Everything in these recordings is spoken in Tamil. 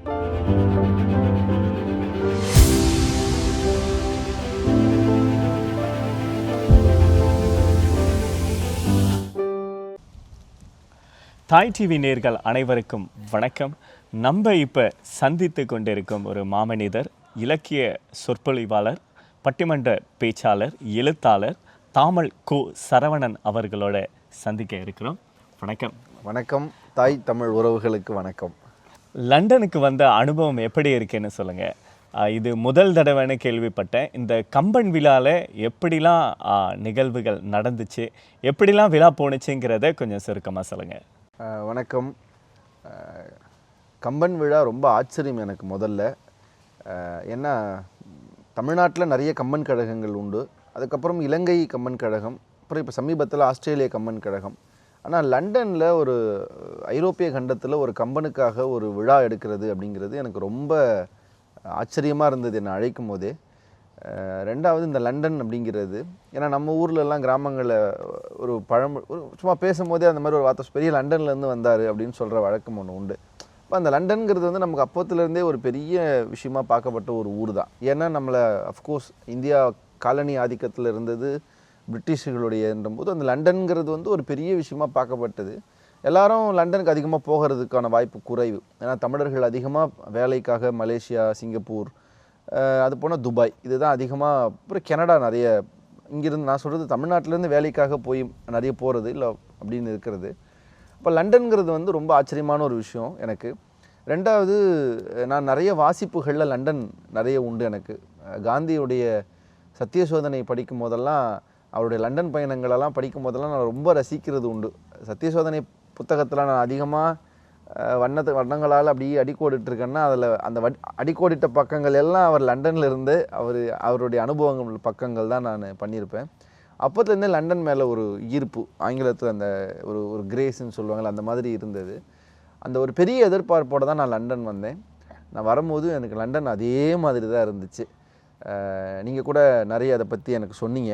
தாய் டிவி நேயர்கள் அனைவருக்கும் வணக்கம். நம்ம இப்போ சந்தித்து கொண்டிருக்கும் ஒரு மாமனிதர், இலக்கிய சொற்பொழிவாளர், பட்டிமன்ற பேச்சாளர், எழுத்தாளர் தாமல் கோ சரவணன் அவர்களோட சந்திக்க இருக்கிறோம். வணக்கம். வணக்கம். தாய் தமிழ் உறவுகளுக்கு வணக்கம். லண்டனுக்கு வந்த அனுபவம் எப்படி இருக்குன்னு சொல்லுங்கள். இது முதல் தடவைன்னு கேள்விப்பட்டேன். இந்த கம்பன் விழாவில் எப்படிலாம் நிகழ்வுகள் நடந்துச்சு, எப்படிலாம் விழா போணுச்சுங்கிறத கொஞ்சம் சுருக்கமாக சொல்லுங்கள். வணக்கம். கம்பன் விழா ரொம்ப ஆச்சரியம் எனக்கு முதல்ல. ஏன்னா தமிழ்நாட்டில் நிறைய கம்பன் கழகங்கள் உண்டு. அதுக்கப்புறம் இலங்கை கம்பன் கழகம், அப்புறம் இப்போ சமீபத்தில் ஆஸ்திரேலிய கம்பன் கழகம். ஆனால் லண்டனில் ஒரு ஐரோப்பிய கண்டத்தில் ஒரு கம்பனுக்காக ஒரு விழா எடுக்கிறது அப்படிங்கிறது எனக்கு ரொம்ப ஆச்சரியமாக இருந்தது என்னை அழைக்கும் போதே. ரெண்டாவது இந்த லண்டன் அப்படிங்கிறது, ஏன்னா நம்ம ஊர்லெல்லாம் கிராமங்களில் ஒரு சும்மா பேசும்போதே அந்த மாதிரி ஒரு வார்த்தை, பெரிய லண்டன்லேருந்து வந்தார் அப்படின்னு சொல்கிற வழக்கம் ஒன்று உண்டு. இப்போ அந்த லண்டன்கிறது வந்து நமக்கு அப்போத்துலேருந்தே ஒரு பெரிய விஷயமாக பார்க்கப்பட்ட ஒரு ஊர் தான். ஏன்னா நம்மளை அஃப்கோர்ஸ் இந்தியா காலனி ஆதிக்கத்தில் இருந்தது பிரிட்டிஷுகளுடையன்றபோது அந்த லண்டன்கிறது வந்து ஒரு பெரிய விஷயமாக பார்க்கப்பட்டது. எல்லாரும் லண்டனுக்கு அதிகமாக போகிறதுக்கான வாய்ப்பு குறைவு. ஏன்னா தமிழர்கள் அதிகமாக வேலைக்காக மலேசியா, சிங்கப்பூர், அது போனால் துபாய், இதுதான் அதிகமாக. அப்புறம் கனடா நிறைய, இங்கிருந்து நான் சொல்கிறது தமிழ்நாட்டிலேருந்து வேலைக்காக போய் நிறைய போகிறது இல்லை அப்படின்னு இருக்கிறது. இப்போ லண்டன்கிறது வந்து ரொம்ப ஆச்சரியமான ஒரு விஷயம் எனக்கு. ரெண்டாவது, நான் நிறைய வாசிப்புகளில் லண்டன் நிறைய உண்டு எனக்கு. காந்தியுடைய சத்திய சோதனை படிக்கும் போதெல்லாம், அவருடைய லண்டன் பயணங்களெல்லாம் படிக்கும் போதெல்லாம் நான் ரொம்ப ரசிக்கிறது உண்டு. சத்திய சோதனை புத்தகத்தில் நான் அதிகமாக வண்ணங்களால் அப்படியே அடிக்கோடிட்டுருக்கேன்னா அதில் அந்த அடிக்கோடிட்ட பக்கங்கள் எல்லாம் அவர் லண்டனில் இருந்து அவருடைய அனுபவங்கள் பக்கங்கள் தான் நான் பண்ணியிருப்பேன். அப்போத்துலேருந்தே லண்டன் மேலே ஒரு ஈர்ப்பு, ஆங்கிலத்தில் அந்த ஒரு கிரேஸ்ன்னு சொல்லுவாங்கள்ல, அந்த மாதிரி இருந்தது. அந்த ஒரு பெரிய எதிர்பார்ப்போடு தான் நான் லண்டன் வந்தேன். நான் வரும்போது எனக்கு லண்டன் அதே மாதிரி தான் இருந்துச்சு. நீங்கள் கூட நிறைய அதை பற்றி எனக்கு சொன்னீங்க.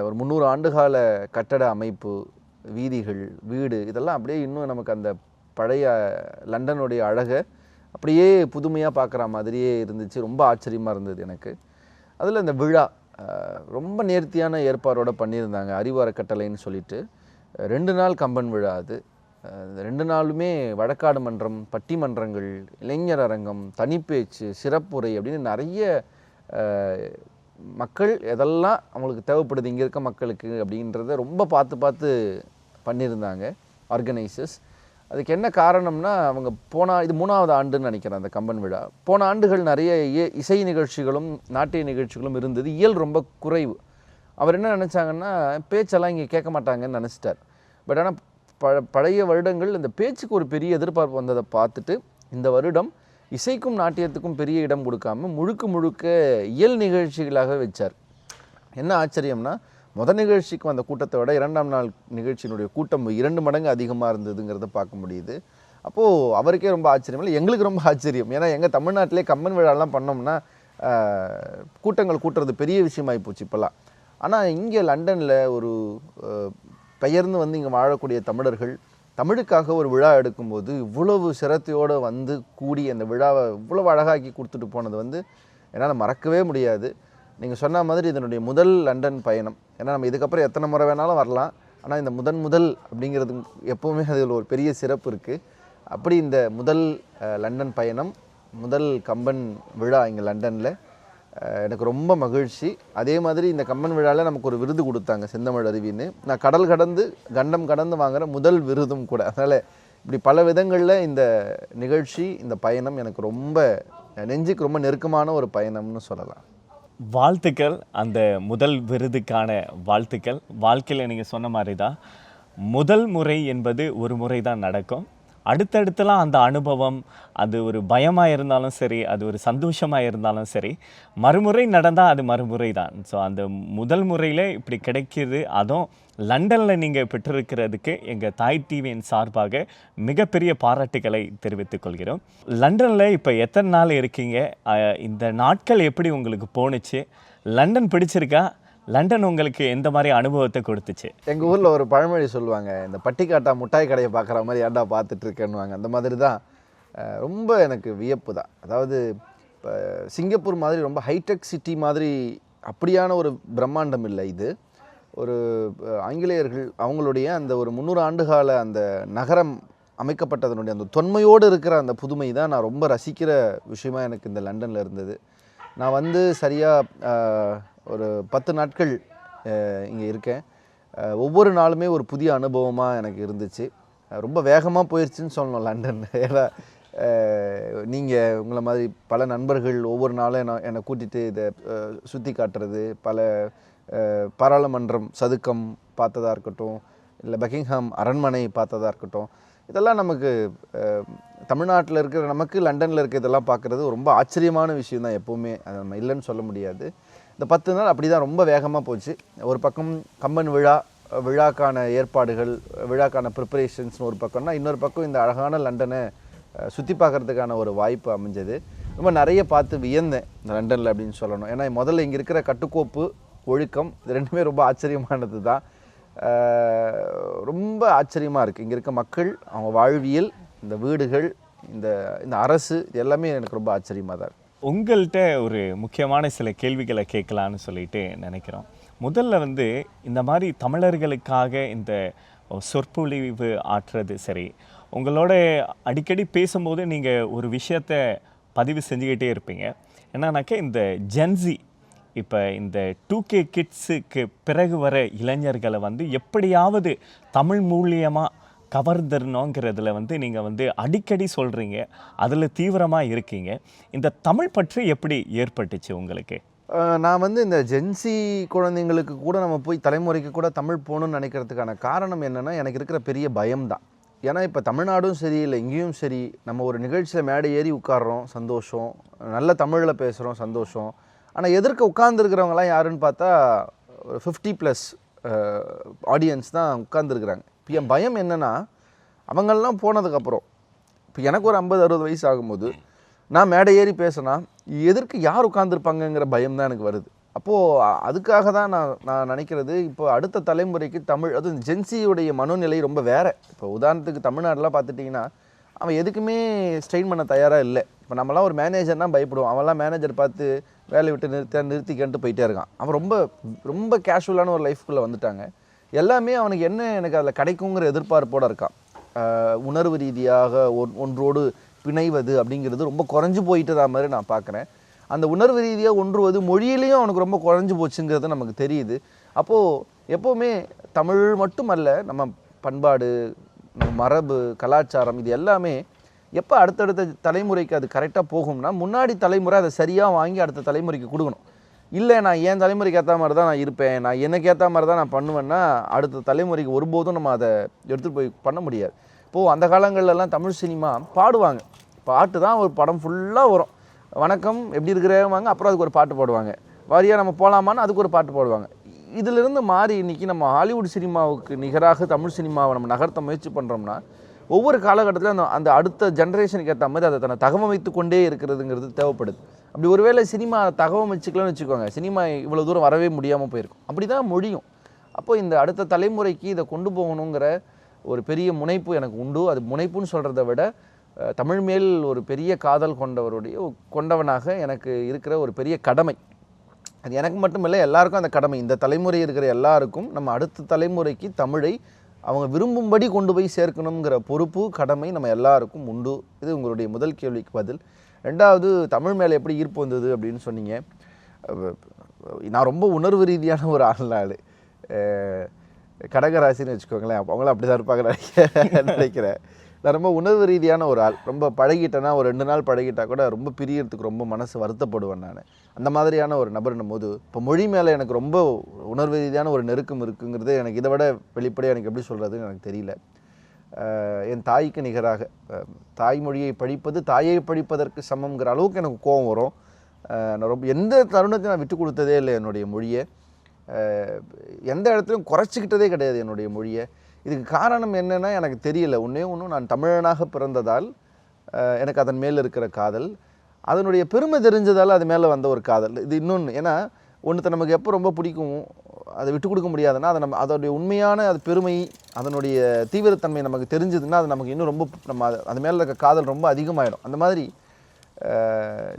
ஒரு 300 ஆண்டுகால கட்டட அமைப்பு, வீதிகள், வீடு, இதெல்லாம் அப்படியே இன்னும் நமக்கு அந்த பழைய லண்டனுடைய அழகை அப்படியே புதுமையாக பார்க்குற மாதிரியே இருந்துச்சு. ரொம்ப ஆச்சரியமாக இருந்தது எனக்கு. அதில் இந்த விழா ரொம்ப நேர்த்தியான ஏற்பாடோடு பண்ணியிருந்தாங்க. அறிவு அறக்கட்டளைன்னு சொல்லிட்டு 2 நாள் கம்பன் விழா. அது 2 நாளுமே வழக்காடு மன்றம், பட்டிமன்றங்கள், இளைஞர் அரங்கம், தனிப்பேச்சு, சிறப்புரை அப்படின்னு நிறைய மக்கள் எதெல்லாம் அவங்களுக்கு தேவைப்படுது இங்கே இருக்க மக்களுக்கு அப்படின்றத ரொம்ப பார்த்து பண்ணியிருந்தாங்க ஆர்கனைசர்ஸ். அதுக்கு என்ன காரணம்னா, அவங்க இது 3வது ஆண்டுன்னு நினைக்கிறேன் அந்த கம்பன் விழா. போன ஆண்டுகள் நிறைய இசை நிகழ்ச்சிகளும் நாட்டிய நிகழ்ச்சிகளும் இருந்தது. இயல் ரொம்ப குறைவு. அவர் என்ன நினச்சாங்கன்னா, பேச்செல்லாம் இங்கே கேட்க மாட்டாங்கன்னு நினச்சிட்டார். பட் ஆனால் பழைய வருடங்கள் இந்த பேச்சுக்கு ஒரு பெரிய எதிர்பார்ப்பு வந்ததை பார்த்துட்டு, இந்த வருடம் இசைக்கும் நாட்டியத்துக்கும் பெரிய இடம் கொடுக்காம முழுக்க இயல் நிகழ்ச்சிகளாக வச்சார். என்ன ஆச்சரியம்னா, முதல் நிகழ்ச்சிக்கு வந்த கூட்டத்தை விட 2ஆம் நாள் நிகழ்ச்சியினுடைய கூட்டம் 2 மடங்கு அதிகமாக இருந்ததுங்கிறத பார்க்க முடியுது. அப்போது அவருக்கே ரொம்ப ஆச்சரியம் இல்லை, எங்களுக்கு ரொம்ப ஆச்சரியம். ஏன்னா எங்கள் தமிழ்நாட்டிலே கம்பன் விழாலாம் பண்ணோம்னா கூட்டங்கள் கூட்டுறது பெரிய விஷயமாகி போச்சு இப்போல்லாம். ஆனால் இங்கே லண்டனில் ஒரு பெயர்ந்து வந்து இங்கே வாழக்கூடிய தமிழர்கள் தமிழுக்காக ஒரு விழா எடுக்கும்போது இவ்வளவு சிரத்தையோடு வந்து கூடி அந்த விழாவை இவ்வளவு அழகாக்கி கொடுத்துட்டு போனது வந்து என்னால் மறக்கவே முடியாது. நீங்கள் சொன்ன மாதிரி இதனுடைய முதல் லண்டன் பயணம். ஏன்னா நம்ம இதுக்கப்புறம் எத்தனை முறை வேணாலும் வரலாம், ஆனால் இந்த முதல் அப்படிங்கிறது எப்போவுமே அதில் ஒரு பெரிய சிறப்பு இருக்குது. அப்படி இந்த முதல் லண்டன் பயணம், முதல் கம்பன் விழா இங்கே லண்டனில் எனக்கு ரொம்ப மகிழ்ச்சி. அதே மாதிரி இந்த கம்பன் விழாவில் நமக்கு ஒரு விருது கொடுத்தாங்க, செந்தமிழ் அருவின்னு. நான் கடல் கடந்து கண்டம் கடந்து வாங்குகிற முதல் விருதும் கூட. அதனால் இப்படி பல விதங்களில் இந்த நிகழ்ச்சி, இந்த பயணம் எனக்கு ரொம்ப நெஞ்சுக்கு ரொம்ப நெருக்கமான ஒரு பயணம்னு சொல்லலாம். வாழ்த்துக்கள். அந்த முதல் விருதுக்கான வாழ்த்துக்கள். வாழ்க்கையில் நீங்கள் சொன்ன மாதிரி தான், முதல் முறை என்பது ஒரு முறை தான் நடக்கும். அடுத்தடுத்துலாம் அந்த அனுபவம், அது ஒரு பயமாக இருந்தாலும் சரி, அது ஒரு சந்தோஷமாக இருந்தாலும் சரி, மறுமுறை நடந்தால் அது மறுமுறை தான். ஸோ அந்த முதல் முறையில் இப்படி கிடைக்கிது, அதுவும் லண்டனில் நீங்கள் பெற்றிருக்கிறதுக்கு எங்கள் தாய் டிவியின் சார்பாக மிகப்பெரிய பாராட்டுகளை தெரிவித்துக் கொள்கிறோம். லண்டனில் இப்போ எத்தனை நாள் இருக்கீங்க? இந்த நாட்கள் எப்படி உங்களுக்கு போணுச்சு? லண்டன் பிடிச்சிருக்கா? லண்டன் உங்களுக்கு எந்த மாதிரி அனுபவத்தை கொடுத்துச்சு? எங்கள் ஊரில் ஒரு பழமொழி சொல்லுவாங்க, இந்த பட்டிக்காட்டா முட்டாய் கடையை பார்க்குற மாதிரி ஏன்டா பார்த்துட்ருக்கேன்னுவாங்க. அந்த மாதிரி தான் ரொம்ப எனக்கு வியப்பு தான். அதாவது இப்போ சிங்கப்பூர் மாதிரி ரொம்ப ஹைடெக் சிட்டி மாதிரி அப்படியான ஒரு பிரம்மாண்டம் இல்லை இது. ஒரு ஆங்கிலேயர்கள் அவங்களுடைய அந்த ஒரு 300 ஆண்டுகால அந்த நகரம் அமைக்கப்பட்டதனுடைய அந்த தொன்மையோடு இருக்கிற அந்த புதுமை தான் நான் ரொம்ப ரசிக்கிற விஷயமா எனக்கு இந்த லண்டனில் இருந்தது. நான் வந்து சரியாக ஒரு 10 நாட்கள் இங்கே இருக்கேன். ஒவ்வொரு நாளுமே ஒரு புதிய அனுபவமாக எனக்கு இருந்துச்சு. ரொம்ப வேகமாக போயிடுச்சுன்னு சொல்லணும் லண்டன். ஏன்னா நீங்கள் உங்களை மாதிரி பல நண்பர்கள் ஒவ்வொரு நாளும் என்னை கூட்டிகிட்டு இதை சுற்றி காட்டுறது, பல பாராளுமன்றம் சதுக்கம் பார்த்ததா இருக்கட்டும், இல்லை பக்கிங்ஹாம் அரண்மனை பார்த்ததா இருக்கட்டும், இதெல்லாம் நமக்கு தமிழ்நாட்டில் இருக்கிற நமக்கு லண்டனில் இருக்க இதெல்லாம் பார்க்குறது ரொம்ப ஆச்சரியமான விஷயம் தான் எப்போவுமே. அதை நம்ம இல்லைன்னு சொல்ல முடியாது. இந்த 10 நாள் அப்படி தான் ரொம்ப வேகமாக போச்சு. ஒரு பக்கம் கம்பன் விழாக்கான ஏற்பாடுகள், விழாக்கான ப்ரிப்பரேஷன்ஸ்னு ஒரு பக்கம்னா, இன்னொரு பக்கம் இந்த அழகான லண்டனை சுற்றி பார்க்குறதுக்கான ஒரு வாய்ப்பு அமைஞ்சது. ரொம்ப நிறைய பார்த்து வியந்தேன் இந்த லண்டனில் அப்படின்னு சொல்லணும். ஏன்னா முதல்ல இங்கே இருக்கிற கட்டுக்கோப்பு, ஒழுக்கம், இது ரெண்டுமே ரொம்ப ஆச்சரியமானது தான். ரொம்ப ஆச்சரியமாக இருக்குது இங்கே இருக்க மக்கள், அவங்க வாழ்வியல், இந்த வீடுகள், இந்த இந்த அரசு, இது எல்லாமே எனக்கு ரொம்ப ஆச்சரியமாக தான் இருக்குது. உங்கள்கிட்ட ஒரு முக்கியமான சில கேள்விகளை கேட்கலான்னு சொல்லிட்டு நினைக்கிறோம். முதல்ல வந்து இந்த மாதிரி தமிழர்களுக்காக இந்த சொற்பொழிவு ஆற்றுறது சரி, உங்களோட அடிக்கடி பேசும்போது நீங்கள் ஒரு விஷயத்தை பதிவு செஞ்சுக்கிட்டே இருப்பீங்க. என்னன்னாக்கா இந்த ஜென்சி, இப்போ இந்த 2K கிட்ஸுக்கு பிறகு வர இளைஞர்களை வந்து எப்படியாவது தமிழ் மூலியமாக கவர்ந்துடணுங்கிறதுல வந்து நீங்கள் வந்து அடிக்கடி சொல்கிறீங்க, அதில் தீவிரமாக இருக்கீங்க. இந்த தமிழ் பற்றி எப்படி ஏற்பட்டுச்சு உங்களுக்கு? நான் வந்து இந்த ஜென்சி குழந்தைங்களுக்கு கூட நம்ம போய் தலைமுறைக்கு கூட தமிழ் போகணுன்னு நினைக்கிறதுக்கான காரணம் என்னென்னா, எனக்கு இருக்கிற பெரிய பயம்தான். ஏன்னா இப்போ தமிழ்நாடும் சரி, இல்லை இங்கேயும் சரி, நம்ம ஒரு நிகழ்ச்சியில் மேடை ஏறி உட்கார்றோம், சந்தோஷம், நல்ல தமிழில் பேசுகிறோம், சந்தோஷம். ஆனால் எதிர்க்க உட்கார்ந்துருக்கிறவங்களாம் யாருன்னு பார்த்தா ஒரு 50+ ஆடியன்ஸ் தான் உட்கார்ந்துருக்குறாங்க. இப்போ என் பயம் என்னென்னா, அவங்கெல்லாம் போனதுக்கப்புறம் இப்போ எனக்கு ஒரு 50-60 வயசு ஆகும்போது நான் மேடை ஏறி பேசினா எதற்கு யார் உட்காந்துருப்பாங்கங்கிற பயம் தான் எனக்கு வருது. அப்போது அதுக்காக தான் நான் நினைக்கிறது, இப்போ அடுத்த தலைமுறைக்கு தமிழ், அதுவும் ஜென்சியுடைய மனோநிலை ரொம்ப வேறு. இப்போ உதாரணத்துக்கு தமிழ்நாடுலாம் பார்த்துட்டிங்கன்னா அவன் எதுக்குமே ஸ்ட்ரெயின் பண்ண தயாராக இல்லை. இப்போ நம்மளாம் ஒரு மேனேஜர்னால் பயப்படுவோம். அவன்லாம் மேனேஜர் பார்த்து வேலையை விட்டு நிறுத்திக்கிட்டு போயிட்டே இருக்கான். அவன் ரொம்ப ரொம்ப கேஷுவலான ஒரு லைஃப்குள்ளே வந்துட்டாங்க. எல்லாமே அவனுக்கு என்ன எனக்கு அதில் கிடைக்குங்கிற எதிர்பார்ப்போடு இருக்கான். உணர்வு ரீதியாக ஒன்றோடு பிணைவது அப்படிங்கிறது ரொம்ப குறைஞ்சி போயிட்டதா மாதிரி நான் பார்க்குறேன். அந்த உணர்வு ரீதியாக ஒன்றுவது மொழியிலையும் அவனுக்கு ரொம்ப குறைஞ்சி போச்சுங்கிறது நமக்கு தெரியுது. அப்போது எப்போவுமே தமிழ் மட்டுமல்ல, நம்ம பண்பாடு, நம்ம மரபு, கலாச்சாரம், இது எல்லாமே எப்போ அடுத்தடுத்த தலைமுறைக்கு அது கரெக்டாக போகும்னா, முன்னாடி தலைமுறை அதை சரியாக வாங்கி அடுத்த தலைமுறைக்கு கொடுக்கணும். இல்லை நான் என் தலைமுறைக்கு ஏற்ற மாதிரி தான் நான் இருப்பேன், நான் எனக்கு ஏற்ற மாதிரி தான் நான் பண்ணுவேன்னா அடுத்த தலைமுறைக்கு ஒருபோதும் நம்ம அதை எடுத்துகிட்டு போய் பண்ண முடியாது. இப்போது அந்த காலங்கள்லாம் தமிழ் சினிமா பாடுவாங்க, பாட்டு தான் ஒரு படம் ஃபுல்லாக வரும். வணக்கம் எப்படி இருக்கிறவாங்க, அப்புறம் அதுக்கு ஒரு பாட்டு போடுவாங்க. வாரியாக நம்ம போகலாமான்னு அதுக்கு ஒரு பாட்டு போடுவாங்க. இதிலிருந்து மாறி இன்றைக்கி நம்ம ஹாலிவுட் சினிமாவுக்கு நிகராக தமிழ் சினிமாவை நம்ம நகர்த்த முயற்சி பண்ணுறோம்னா, ஒவ்வொரு காலகட்டத்திலும் அந்த அடுத்த ஜென்ரேஷனுக்கு ஏற்ற மாதிரி அதை தன்னை தகவமைத்து கொண்டே இருக்கிறதுங்கிறது தேவைப்படுது. அப்படி ஒருவேளை சினிமா தகவமைச்சுக்கலாம்னு வச்சுக்கோங்க, சினிமா இவ்வளோ தூரம் வரவே முடியாமல் போயிருக்கும். அப்படி தான் முடியும். அப்போ இந்த அடுத்த தலைமுறைக்கு இதை கொண்டு போகணுங்கிற ஒரு பெரிய முனைப்பு எனக்கு உண்டு. அது முனைப்புன்னு சொல்கிறத விட தமிழ் மேல் ஒரு பெரிய காதல் கொண்டவனாக எனக்கு இருக்கிற ஒரு பெரிய கடமை. அது எனக்கு மட்டும் இல்லை, எல்லாருக்கும் அந்த கடமை. இந்த தலைமுறை இருக்கிற எல்லாருக்கும் நம்ம அடுத்த தலைமுறைக்கு தமிழை அவங்க விரும்பும்படி கொண்டு போய் சேர்க்கணுங்கிற பொறுப்பு, கடமை நம்ம எல்லாருக்கும் உண்டு. இது உங்களுடைய முதல் கேள்விக்கு பதில். ரெண்டாவது, தமிழ் மேலே எப்படி ஈர்ப்பு வந்தது அப்படின்னு சொன்னீங்க. நான் ரொம்ப உணர்வு ரீதியான ஒரு ஆள். கடகராசின்னு வச்சுக்கோங்களேன், அவங்களும் அப்படி தான் இருப்பாங்க நினைக்கிறேன். நான் ரொம்ப உணர்வு ரீதியான ஒரு ஆள். ரொம்ப பழகிட்டேன்னா, ஒரு 2 நாள் பழகிட்டா கூட ரொம்ப பிரியறதுக்கு ரொம்ப மனசு வருத்தப்படுவேன் நான். அந்த மாதிரியான ஒரு நபர்னும் போது, இப்போ மொழி மேலே எனக்கு ரொம்ப உணர்வு ரீதியான ஒரு நெருக்கம் இருக்குங்கிறது எனக்கு இதை விட வெளிப்படையாக எனக்கு எப்படி சொல்கிறதுன்னு எனக்கு தெரியல. என் தாய்க்கு நிகராக தாய்மொழியை படிப்பது தாயை படிப்பதற்கு சமம்ங்கிற அளவுக்கு எனக்கு கோபம் வரும். நான் ரொம்ப எந்த தருணத்தையும் நான் விட்டு கொடுத்ததே இல்லை என்னுடைய மொழியை. எந்த இடத்துலையும் குறைச்சிக்கிட்டதே கிடையாது என்னுடைய மொழியை. இதுக்கு காரணம் என்னென்னா எனக்கு தெரியல. ஒன்று நான் தமிழனாக பிறந்ததால் எனக்கு அதன் மேல் இருக்கிற காதல், அதனுடைய பெருமை தெரிஞ்சதால் அது மேலே வந்த ஒரு காதல். இது இன்னொன்று, ஏன்னா ஒன்றுத்தை நமக்கு எப்போ ரொம்ப பிடிக்கும், அதை விட்டு கொடுக்க முடியாதுன்னா அதை நம்ம அதோடைய உண்மையான அது பெருமை அதனுடைய தீவிரத்தன்மை நமக்கு தெரிஞ்சதுன்னா அது நமக்கு இன்னும் ரொம்ப நம்ம அது மேலே இருக்க காதல் ரொம்ப அதிகமாகிடும். அந்த மாதிரி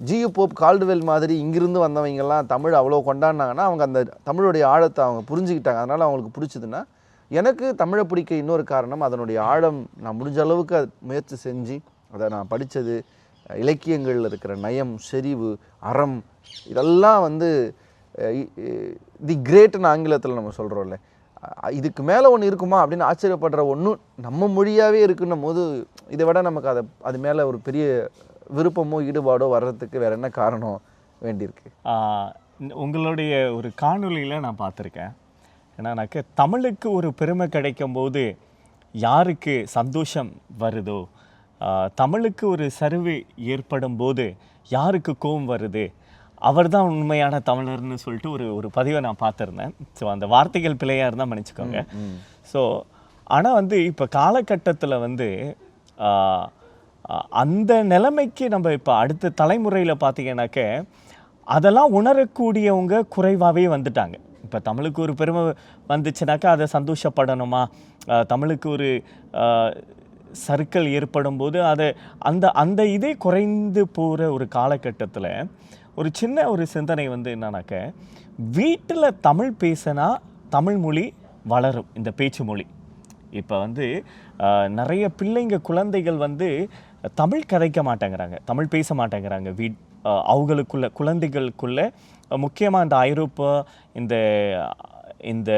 ஜியு போப் கால்டுவெல் மாதிரி இங்கிருந்து வந்தவங்கெல்லாம் தமிழ் அவ்வளோ கொண்டாடினாங்கன்னா அவங்க அந்த தமிழுடைய ஆழத்தை அவங்க புரிஞ்சுக்கிட்டாங்க. அதனால் அவங்களுக்கு பிடிச்சதுன்னா எனக்கு தமிழை பிடிக்க இன்னொரு காரணம் அதனுடைய ஆழம். நான் முடிஞ்ச அளவுக்கு அது முயற்சி செஞ்சு அதை நான் படித்தது, இலக்கியங்களில் இருக்கிற நயம், செறிவு, அறம், இதெல்லாம் வந்து தி கிரேட்னு ஆங்கிலத்தில் நம்ம சொல்கிறோம்ல, இதுக்கு மேலே ஒன்று இருக்குமா அப்படின்னு ஆச்சரியப்படுற ஒன்றும் நம்ம மொழியாகவே இருக்குன்னும் போது இதை விட நமக்கு அது மேலே ஒரு பெரிய விருப்பமோ ஈடுபாடோ வர்றதுக்கு வேறு என்ன காரணம் வேண்டியிருக்கு? உங்களுடைய ஒரு காணொலியில் நான் பார்த்துருக்கேன். ஏன்னாக்க தமிழுக்கு ஒரு பெருமை கிடைக்கும் போது யாருக்கு சந்தோஷம் வருதோ, தமிழுக்கு ஒரு சரிவு ஏற்படும் போது யாருக்கு கோபம் வருது, அவர் தான் உண்மையான தமிழர்னு சொல்லிட்டு ஒரு பதிவை நான் பார்த்துருந்தேன். ஸோ அந்த வார்த்தைகள் பிழையாக இருந்தால் மன்னிச்சுக்கோங்க. ஸோ ஆனால் வந்து இப்போ காலகட்டத்தில் வந்து அந்த நிலைமைக்கு நம்ம இப்போ அடுத்த தலைமுறையில் பார்த்தீங்கன்னாக்க அதெல்லாம் உணரக்கூடியவங்க குறைவாகவே வந்துட்டாங்க. இப்போ தமிழுக்கு ஒரு பெருமை வந்துச்சுனாக்கா அதை சந்தோஷப்படணுமா, தமிழுக்கு ஒரு சறுக்கல் ஏற்படும் போது அதை அந்த இதே குறைந்து போகிற ஒரு காலகட்டத்தில் ஒரு சின்ன ஒரு சிந்தனை வந்து என்னன்னாக்க, வீட்டில் தமிழ் பேசினா தமிழ் மொழி வளரும், இந்த பேச்சு மொழி. இப்போ வந்து நிறைய பிள்ளைங்க குழந்தைகள் வந்து தமிழ் கதைக்க மாட்டேங்கிறாங்க, தமிழ் பேச மாட்டேங்கிறாங்க. அவங்களுக்குள்ள குழந்தைகளுக்குள்ள முக்கியமாக இந்த ஐரோப்பா இந்த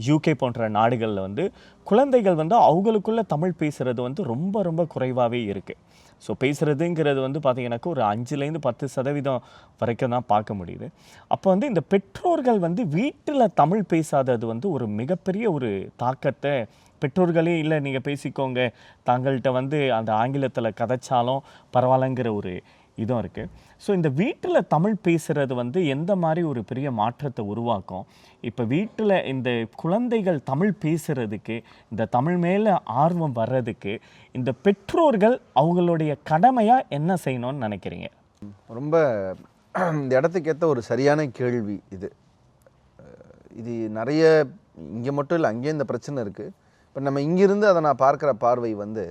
யூகே போன்ற நாடுகளில் வந்து குழந்தைகள் வந்து அவங்களுக்குள்ள தமிழ் பேசுகிறது வந்து ரொம்ப ரொம்ப குறைவாகவே இருக்குது. ஸோ பேசுகிறதுங்கிறது வந்து பார்த்திங்கனாக்கா ஒரு 5-10% வரைக்கும் தான் பார்க்க முடியுது. அப்போ வந்து இந்த பெற்றோர்கள் வந்து வீட்டில் தமிழ் பேசாதது வந்து ஒரு மிகப்பெரிய ஒரு தாக்கத்தை, பெற்றோர்களே இல்லை நீங்கள் பேசிக்கோங்க, தாங்கள்கிட்ட வந்து அந்த ஆங்கிலத்தில் கதைச்சாலும் பரவாயில்லங்கிற ஒரு இதுவும் இருக்குது. ஸோ இந்த வீட்டில் தமிழ் பேசுகிறது வந்து எந்த மாதிரி ஒரு பெரிய மாற்றத்தை உருவாக்கும்? இப்போ வீட்டில் இந்த குழந்தைகள் தமிழ் பேசுகிறதுக்கு, இந்த தமிழ் மேலே ஆர்வம் வர்றதுக்கு இந்த பெற்றோர்கள் அவங்களுடைய கடமையாக என்ன செய்யணும்னு நினைக்கிறீங்க? ரொம்ப இந்த இடத்துக்கு ஏற்ற ஒரு சரியான கேள்வி இது. இது நிறைய இங்கே மட்டும் இல்லை, அங்கேயும் இந்த பிரச்சனை இருக்குது. இப்போ நம்ம இங்கிருந்து அதை நான் பார்க்குற பார்வை வந்து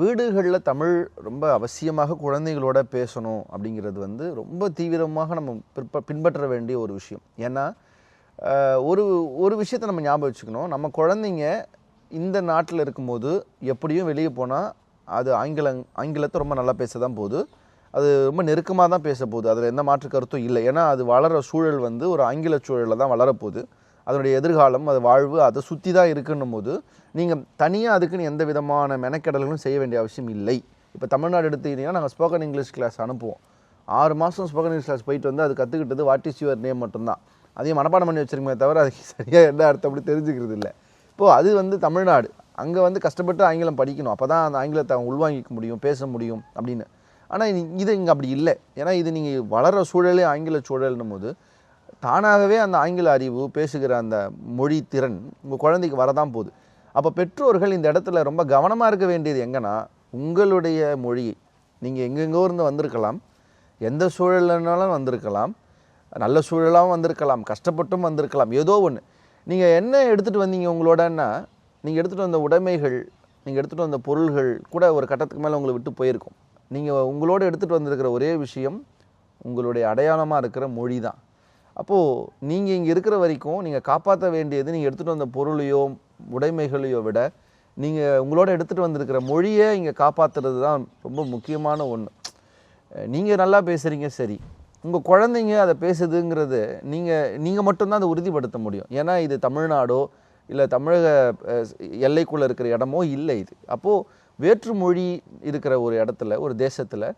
வீடுகளில் தமிழ் ரொம்ப அவசியமாக குழந்தைகளோட பேசணும் அப்படிங்கிறது வந்து ரொம்ப தீவிரமாக நம்ம பின்பற்ற வேண்டிய ஒரு விஷயம். ஏன்னா ஒரு விஷயத்தை நம்ம ஞாபகம் வச்சுக்கணும், நம்ம குழந்தைங்க இந்த நாட்டில் இருக்கும்போது எப்படியும் வெளியே போனால் அது ஆங்கிலத்தை ரொம்ப நல்லா பேச தான் போகுது, அது ரொம்ப நெருக்கமாக தான் பேச போகுது, அதில் எந்த மாற்று கருத்தும் இல்லை. ஏன்னா அது வளர சூழல் வந்து ஒரு ஆங்கில சூழலில் தான் வளரப்போகுது, அதனுடைய எதிர்காலம், அது வாழ்வு அதை சுற்றி தான் இருக்குன்னும் போது நீங்கள் தனியாக அதுக்குன்னு எந்த விதமான மெனக்கெடல்களும் செய்ய வேண்டிய அவசியம் இல்லை. இப்போ தமிழ்நாடு எடுத்துக்கிட்டிங்கன்னா நாங்கள் ஸ்போக்கன் இங்கிலீஷ் கிளாஸ் அனுப்புவோம். 6 மாதம் ஸ்போக்கன் இங்கிலீஷ் கிளாஸ் போயிட்டு வந்து அது கற்றுக்கிட்டது வாட் இஸ் யுவர் நேம் மட்டும்தான். அதையும் மனப்பாடம் பண்ணி வச்சுருக்கமே தவிர அதுக்கு சரியாக என்ன அர்த்தம் அப்படி தெரிஞ்சுக்கிறது இல்லை. இப்போது அது வந்து தமிழ்நாடு, அங்கே வந்து கஷ்டப்பட்டு ஆங்கிலம் படிக்கணும், அப்போ தான் அந்த ஆங்கிலத்தை அவங்க உள்வாங்கிக்க முடியும், பேச முடியும் அப்படின்னு. ஆனால் இது இங்கே அப்படி இல்லை. ஏன்னா இது நீங்கள் வளர சூழலே ஆங்கில சூழல்னும் போது தானாகவே அந்த ஆங்கில அறிவு, பேசுகிற அந்த மொழி திறன் உங்கள் குழந்தைக்கு வரதான் போகுது. அப்போ பெற்றோர்கள் இந்த இடத்துல ரொம்ப கவனமாக இருக்க வேண்டியது எங்கன்னா, உங்களுடைய மொழியை நீங்கள் எங்கெங்கோ இருந்து வந்திருக்கலாம், எந்த சூழல்னாலும் வந்திருக்கலாம், நல்ல சூழலாகவும் வந்திருக்கலாம், கஷ்டப்பட்டும் வந்திருக்கலாம், ஏதோ ஒன்று நீங்கள் என்ன எடுத்துகிட்டு வந்தீங்க உங்களோடன்னா, நீங்கள் எடுத்துகிட்டு வந்த உடைமைகள், நீங்கள் எடுத்துகிட்டு வந்த பொருள்கள் கூட ஒரு கட்டத்துக்கு மேலே உங்களை விட்டு போயிருக்கும். நீங்கள் உங்களோட எடுத்துகிட்டு வந்திருக்கிற ஒரே விஷயம் உங்களுடைய அடையாளமாக இருக்கிற மொழி தான். அப்போது நீங்கள் இங்கே இருக்கிற வரைக்கும் நீங்கள் காப்பாற்ற வேண்டியது நீங்கள் எடுத்துகிட்டு வந்த பொருளையோ உடைமைகளையோ விட நீங்கள் உங்களோட எடுத்துகிட்டு வந்திருக்கிற மொழியை இங்கே காப்பாற்றுறது தான் ரொம்ப முக்கியமான ஒன்று. நீங்கள் நல்லா பேசுகிறீங்க சரி, உங்கள் குழந்தைங்க அதை பேசுதுங்கிறது நீங்கள் மட்டும்தான் அதை உறுதிப்படுத்த முடியும். ஏன்னா இது தமிழ்நாடோ இல்லை தமிழக எல்லைக்குள்ளே இருக்கிற இடமோ இல்லை இது. அப்போது வேற்று மொழி இருக்கிற ஒரு இடத்துல, ஒரு தேசத்தில்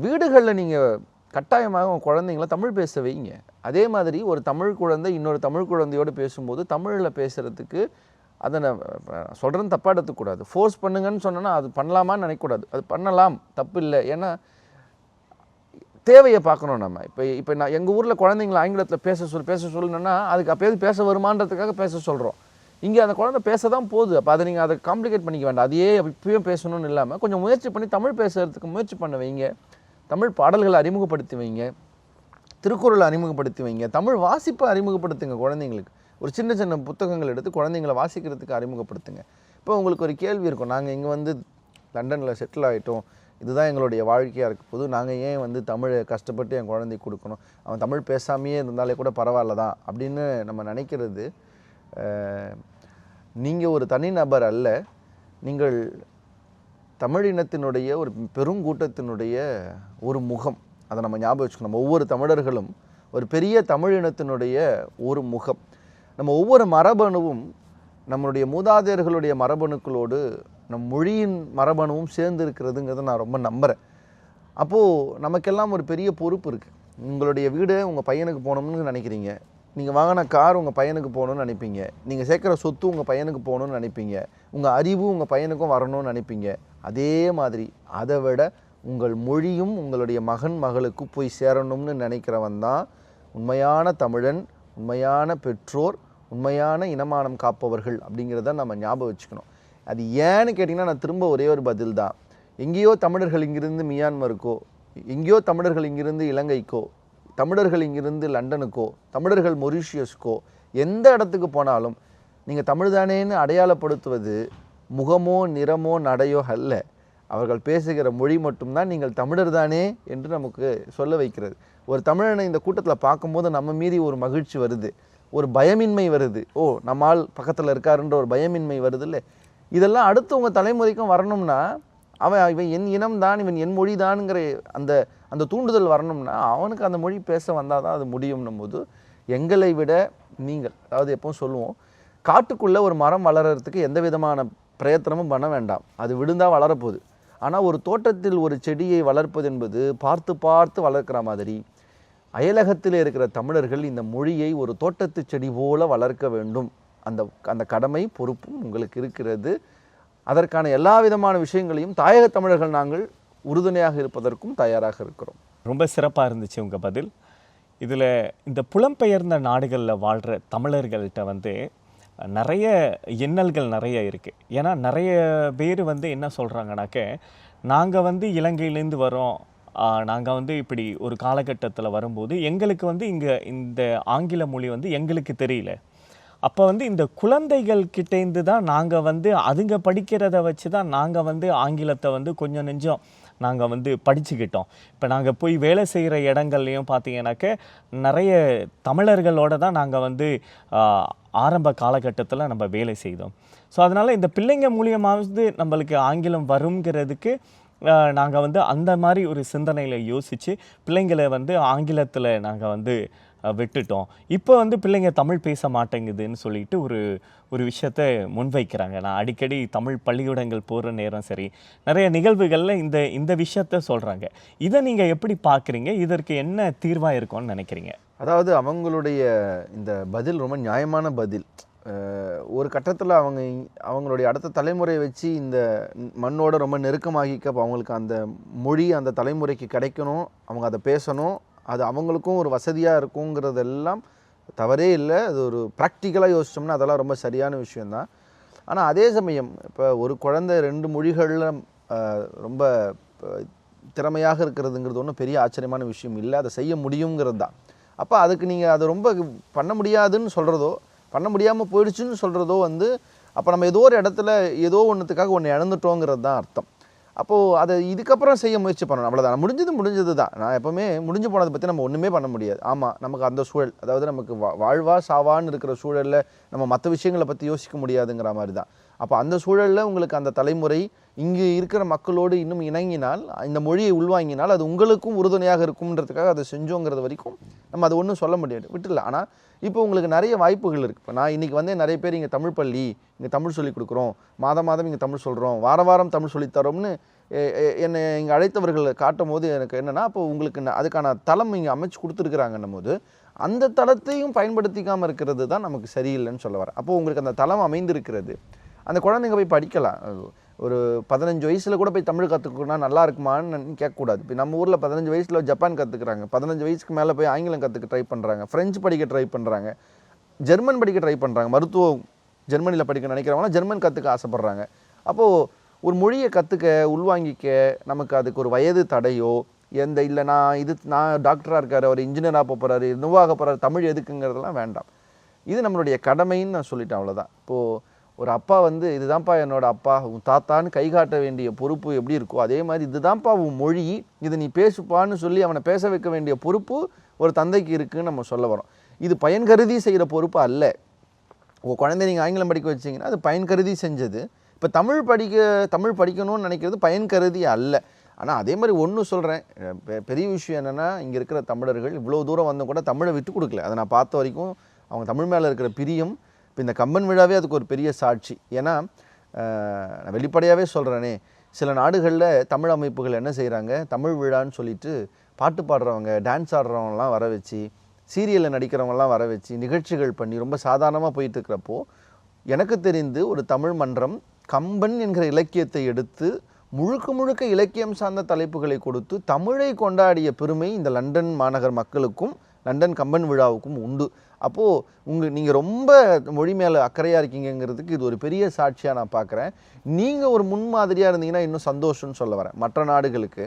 வீடுகளில் நீங்கள் கட்டாயமாக உங்கள் குழந்தைங்கள தமிழ் பேச வைங்க. அதே மாதிரி ஒரு தமிழ் குழந்தை இன்னொரு தமிழ் குழந்தையோடு பேசும்போது தமிழில் பேசுகிறதுக்கு அதை நான் சொல்கிறேன்னு தப்பாக எடுத்துக்கூடாது. ஃபோர்ஸ் பண்ணுங்கன்னு சொன்னேன்னா அது பண்ணலாமான்னு நினைக்கக்கூடாது, அது பண்ணலாம், தப்பு இல்லை. ஏன்னா தேவையை பார்க்கணும் நம்ம. இப்போ நான் எங்கள் ஊரில் குழந்தைங்கள ஆங்கிலத்தில் பேச சொல்லணுன்னா அதுக்கு அப்போது பேச வருமானதுக்காக பேச சொல்கிறோம். இங்கே அந்த குழந்தை பேச தான் போகுது. அப்போ அதை நீங்கள் அதை காம்ப்ளிகேட் பண்ணிக்க வேண்டாம். அதையே இப்பயும் பேசணும்னு இல்லாமல் கொஞ்சம் முயற்சி பண்ணி தமிழ் பேசுகிறதுக்கு முயற்சி பண்ண வைங்க. தமிழ் பாடல்களை அறிமுகப்படுத்தி வைங்க. திருக்குறளை அறிமுகப்படுத்தி வைங்க, தமிழ் வாசிப்பை அறிமுகப்படுத்துங்க குழந்தைங்களுக்கு. ஒரு சின்ன சின்ன புத்தகங்கள் எடுத்து குழந்தைங்களை வாசிக்கிறதுக்கு அறிமுகப்படுத்துங்க. இப்போ உங்களுக்கு ஒரு கேள்வி இருக்கும், நாங்கள் இங்கே வந்து லண்டனில் செட்டில் ஆகிட்டோம், இதுதான் எங்களுடைய வாழ்க்கையாக இருக்க போது, நாங்கள் ஏன் வந்து தமிழை கஷ்டப்பட்டு என் குழந்தைக்கு கொடுக்கணும், அவன் தமிழ் பேசாமையே இருந்தாலே கூட பரவாயில்ல தான் அப்படின்னு நம்ம நினைக்கிறது. நீங்கள் ஒரு தனிநபர் அல்ல, நீங்கள் தமிழினத்தினுடைய ஒரு பெருங்கூட்டத்தினுடைய ஒரு முகம். அதை நம்ம ஞாபகம் வச்சுக்கணும். நம்ம ஒவ்வொரு தமிழர்களும் ஒரு பெரிய தமிழினத்தினுடைய ஒரு முகம். நம்ம ஒவ்வொரு மரபணுவும் நம்மளுடைய மூதாதையர்களுடைய மரபணுக்களோடு நம் மொழியின் மரபணுவும் சேர்ந்து இருக்கிறதுங்கிறத நான் ரொம்ப நம்புகிறேன். அப்போது நமக்கெல்லாம் ஒரு பெரிய பொறுப்பு இருக்குது. உங்களுடைய வீடு உங்கள் பையனுக்கு போகணும்னு நினைக்கிறீங்க, நீங்கள் வாங்கின கார் உங்கள் பையனுக்கு போகணுன்னு நினைப்பீங்க, நீங்கள் சேர்க்குற சொத்து உங்கள் பையனுக்கு போகணுன்னு நினைப்பீங்க, உங்கள் அறிவு உங்கள் பையனுக்கும் வரணும்னு நினைப்பீங்க. அதே மாதிரி அதை விட உங்கள் மொழியும் உங்களுடைய மகன் மகளுக்கு போய் சேரணும்னு நினைக்கிறவன் தான் உண்மையான தமிழன், உண்மையான பெற்றோர், உண்மையான இனமானம் காப்பவர்கள் அப்படிங்கிறத நம்ம ஞாபகம் வச்சுக்கணும். அது ஏன்னு கேட்டிங்கன்னா, நான் திரும்ப ஒரே ஒரு பதில் தான். எங்கேயோ தமிழர்கள் இங்கிருந்து மியான்மருக்கோ, எங்கேயோ தமிழர்கள் இங்கிருந்து இலங்கைக்கோ, தமிழர்கள் இங்கிருந்து லண்டனுக்கோ, தமிழர்கள் மொரிஷியஸ்க்கோ, எந்த இடத்துக்கு போனாலும் நீங்கள் தமிழ் தானேன்னு அடையாளப்படுத்துவது முகமோ நிறமோ நடையோ அல்ல, அவர்கள் பேசுகிற மொழி மட்டும்தான் நீங்கள் தமிழர் தானே என்று நமக்கு சொல்ல வைக்கிறது. ஒரு தமிழனை இந்த கூட்டத்தில் பார்க்கும்போது நம்ம மீறி ஒரு மகிழ்ச்சி வருது, ஒரு பயமின்மை வருது. ஓ, நம்மால் பக்கத்தில் இருக்காருன்ற ஒரு பயமின்மை வருது இல்லை? இதெல்லாம் அடுத்தவங்க தலைமுறைக்கும் வரணும்னா இவன் என் இனம் தான், இவன் என் மொழி தானுங்கிற அந்த அந்த தூண்டுதல் வரணும்னா அவனுக்கு அந்த மொழி பேச வந்தால் தான் அது முடியும்னும் போது, எங்களை விட நீங்கள், அதாவது எப்பவும் சொல்லுவோம், காட்டுக்குள்ளே ஒரு மரம் வளர்கிறதுக்கு எந்த விதமான பிரயத்தனமும் பண்ண வேண்டாம், அது விழுந்தால் வளரப்போகுது. ஆனால் ஒரு தோட்டத்தில் ஒரு செடியை வளர்ப்பது என்பது பார்த்து பார்த்து வளர்க்குற மாதிரி, அயலகத்தில் இருக்கிற தமிழர்கள் இந்த மொழியை ஒரு தோட்டத்து செடி போல வளர்க்க வேண்டும். அந்த அந்த கடமை பொறுப்பும் உங்களுக்கு இருக்கிறது. அதற்கான எல்லா விதமான விஷயங்களையும் தாயக தமிழர்கள் நாங்கள் உறுதுணையாக இருப்பதற்கும் தயாராக இருக்கிறோம். ரொம்ப சிறப்பாக இருந்துச்சு உங்கள் பதில். இதில் இந்த புலம்பெயர்ந்த நாடுகளில் வாழ்கிற தமிழர்கள்ட்ட வந்து நிறைய எண்ணல்கள் நிறைய இருக்குது. ஏன்னா நிறைய பேர் வந்து என்ன சொல்கிறாங்கனாக்க, நாங்கள் வந்து இலங்கையிலேருந்து வரோம், நாங்கள் வந்து இப்படி ஒரு காலகட்டத்தில் வரும்போது எங்களுக்கு வந்து இங்கே இந்த ஆங்கில மொழி வந்து எங்களுக்கு தெரியல. அப்போ வந்து இந்த குழந்தைகள் கிட்டேருந்து தான் நாங்கள் வந்து அதுங்க படிக்கிறத வச்சு தான் நாங்கள் வந்து ஆங்கிலத்தை வந்து கொஞ்சம் நெஞ்சம் நாங்கள் வந்து படிச்சுக்கிட்டோம். இப்போ நாங்கள் போய் வேலை செய்கிற இடங்கள்லையும் பார்த்தீங்கன்னாக்க நிறைய தமிழர்களோட தான் நாங்கள் வந்து ஆரம்ப காலகட்டத்தில் நம்ம வேலை செய்தோம். ஸோ அதனால் இந்த பிள்ளைங்க மூலியமாவது நம்மளுக்கு ஆங்கிலம் வருங்கிறதுக்கு நாங்கள் வந்து அந்த மாதிரி ஒரு சிந்தனையில் யோசித்து பிள்ளைங்களை வந்து ஆங்கிலத்தில் நாங்கள் வந்து விட்டுட்டோம். இப்போ வந்து பிள்ளைங்க தமிழ் பேச மாட்டேங்குதுன்னு சொல்லிட்டு ஒரு விஷயத்தை முன்வைக்கிறாங்க. நான் அடிக்கடி தமிழ் பள்ளிக்கூடங்கள் போகிற நேரம் சரி, நிறைய நிகழ்வுகளில் இந்த விஷயத்த சொல்கிறாங்க. இதை நீங்கள் எப்படி பார்க்குறீங்க? இதற்கு என்ன தீர்வாக இருக்கும்னு நினைக்கிறீங்க? அதாவது அவங்களுடைய இந்த பதில் ரொம்ப நியாயமான பதில். ஒரு கட்டத்தில் அவங்களுடைய அடுத்த தலைமுறையை வச்சு இந்த மண்ணோட ரொம்ப நெருக்கமாகிக்க அவங்களுக்கு அந்த மொழி அந்த தலைமுறைக்கு கிடைக்கணும், அவங்க அதை பேசணும், அது அவங்களுக்கும் ஒரு வசதியாக இருக்குங்கிறதெல்லாம் தவறே இல்லை. அது ஒரு ப்ராக்டிக்கலாக யோசித்தோம்னா அதெல்லாம் ரொம்ப சரியான விஷயந்தான். ஆனால் அதே சமயம் இப்போ ஒரு குழந்தை 2 மொழிகளில் ரொம்ப திறமையாக இருக்கிறதுங்கிறது ஒன்றும் பெரிய ஆச்சரியமான விஷயம் இல்லை, அதை செய்ய முடியுங்கிறது தான். அப்போ அதுக்கு நீங்கள் அதை ரொம்ப பண்ண முடியாதுன்னு சொல்கிறதோ, பண்ண முடியாமல் போயிடுச்சுன்னு சொல்கிறதோ வந்து, அப்போ நம்ம ஏதோ ஒரு இடத்துல ஏதோ ஒன்றுத்துக்காக ஒன்று இழந்துட்டோங்கிறது தான் அர்த்தம். அப்போது அதை இதுக்கப்புறம் செய்ய முயற்சி பண்ணணும், அவ்வளோதான். முடிஞ்சது தான். நான் எப்போவுமே முடிஞ்சு போனதை பற்றி நம்ம ஒன்றுமே பண்ண முடியாது. ஆமாம், நமக்கு அந்த சூழல், அதாவது நமக்கு வாழ்வா சாவான்னு இருக்கிற சூழலில் நம்ம மற்ற விஷயங்களை பற்றி யோசிக்க முடியாதுங்கிற மாதிரி தான். அப்போ அந்த சூழலில் உங்களுக்கு அந்த தலைமுறை இங்கே இருக்கிற மக்களோடு இன்னும் இணங்கினால், இந்த மொழியை உள்வாங்கினால் அது உங்களுக்கும் உறுதுணையாக இருக்கும்ன்றதுக்காக அதை செஞ்சோங்கிறது வரைக்கும் நம்ம அதை ஒன்றும் சொல்ல முடியாது, விட்டுல. ஆனால் இப்போ உங்களுக்கு நிறைய வாய்ப்புகள் இருக்குது. இப்போ நான் இன்றைக்கி வந்து நிறைய பேர் இங்கே தமிழ் பள்ளி, இங்கே தமிழ் சொல்லிக் கொடுக்குறோம், மாதம் இங்கே தமிழ் சொல்கிறோம், வாரம் தமிழ் சொல்லித்தரோம்னு என்னை இங்கே அழைத்தவர்கள் காட்டும் போது எனக்கு என்னென்னா, அப்போ உங்களுக்கு அதுக்கான தளம் இங்கே அமைச்சு கொடுத்துருக்குறாங்கன்னும் போது அந்த தளத்தையும் பயன்படுத்திக்காமல் இருக்கிறது தான் நமக்கு சரியில்லைன்னு சொல்ல வரேன். அப்போது உங்களுக்கு அந்த தளம் அமைந்திருக்கிறது, அந்த குழந்தைங்க போய் படிக்கலாம். ஒரு 15 வயசில் கூட போய் தமிழ் கற்றுக்கணும்னா நல்லா இருக்குமான்னு கேட்கக்கூடாது. இப்போ நம்ம ஊரில் 15 வயசில் ஜப்பான் கற்றுக்குறாங்க, 15 வயசுக்கு மேலே போய் ஆங்கிலம் கற்றுக்க ட்ரை பண்ணுறாங்க, ஃப்ரெஞ்சு படிக்க ட்ரை பண்ணுறாங்க, ஜெர்மன் படிக்க ட்ரை பண்ணுறாங்க, மருத்துவம் ஜெர்மனியில் படிக்க நினைக்கிறவங்களாம் ஜெர்மன் கற்றுக்க ஆசைப்பட்றாங்க. அப்போது ஒரு மொழியை கற்றுக்க உள்வாங்கிக்க நமக்கு அதுக்கு ஒரு வயது தடையோ இல்லை நான் டாக்டராக இருக்காரு, அவர் இன்ஜினியராக போகிறாரு, நிர்வாக போகிறாரு, தமிழ் எதுக்குங்கிறதெல்லாம் வேண்டாம். இது நம்மளுடைய கடமைன்னு நான் சொல்லிட்டேன், அவ்வளோதான். இப்போது ஒரு அப்பா வந்து இதுதான்ப்பா என்னோட அப்பா, உன் தாத்தான்னு கை காட்ட வேண்டிய பொறுப்பு எப்படி இருக்கோ அதே மாதிரி இதுதான்ப்பா உன் மொழி, இதை நீ பேசுப்பான்னு சொல்லி அவனை பேச வைக்க வேண்டிய பொறுப்பு ஒரு தந்தைக்கு இருக்குன்னு நம்ம சொல்ல வரோம். இது பயன் கருதி செய்கிற பொறுப்பு அல்ல. உங்கள் குழந்தை நீங்கள் ஆங்கிலம் படிக்க வச்சிங்கன்னா அது பயன் கருதி செஞ்சது. இப்போ தமிழ் படிக்கணும்னு நினைக்கிறது பயன் கருதி அல்ல. ஆனால் அதே மாதிரி ஒன்று சொல்கிறேன், பெரிய விஷயம் என்னென்னா, இங்கே இருக்கிற தமிழர்கள் இவ்வளோ தூரம் வந்து கூட தமிழை விட்டு கொடுக்கல. அதை நான் பார்த்த வரைக்கும் அவங்க தமிழ் மேலே இருக்கிற பிரியம், இப்போ இந்த கம்பன் விழாவே அதுக்கு ஒரு பெரிய சாட்சி. ஏன்னா நான் வெளிப்படையாகவே சொல்கிறேனே, சில நாடுகளில் தமிழ் அமைப்புகள் என்ன செய்கிறாங்க, தமிழ் விழான்னு சொல்லிட்டு பாட்டு பாடுறவங்க, டான்ஸ் ஆடுறவங்கலாம் வர வச்சு, சீரியலில் நடிக்கிறவங்கலாம் வர வச்சு நிகழ்ச்சிகள் பண்ணி ரொம்ப சாதாரணமாக போயிட்டு இருக்கிறப்போ, எனக்கு தெரிந்து ஒரு தமிழ் மன்றம் கம்பன் என்கிற இலக்கியத்தை எடுத்து முழுக்க இலக்கியம் சார்ந்த தலைப்புகளை கொடுத்து தமிழை கொண்டாடிய பெருமை இந்த லண்டன் மாநகர் மக்களுக்கும் லண்டன் கம்பன் விழாவுக்கும் உண்டு. அப்போது நீங்கள் ரொம்ப மொழி மேலே அக்கறையாக இருக்கீங்கிறதுக்கு இது ஒரு பெரிய சாட்சியாக நான் பார்க்குறேன். நீங்கள் ஒரு முன்மாதிரியாக இருந்தீங்கன்னா இன்னும் சந்தோஷம்னு சொல்ல வரேன். மற்ற நாடுகளுக்கு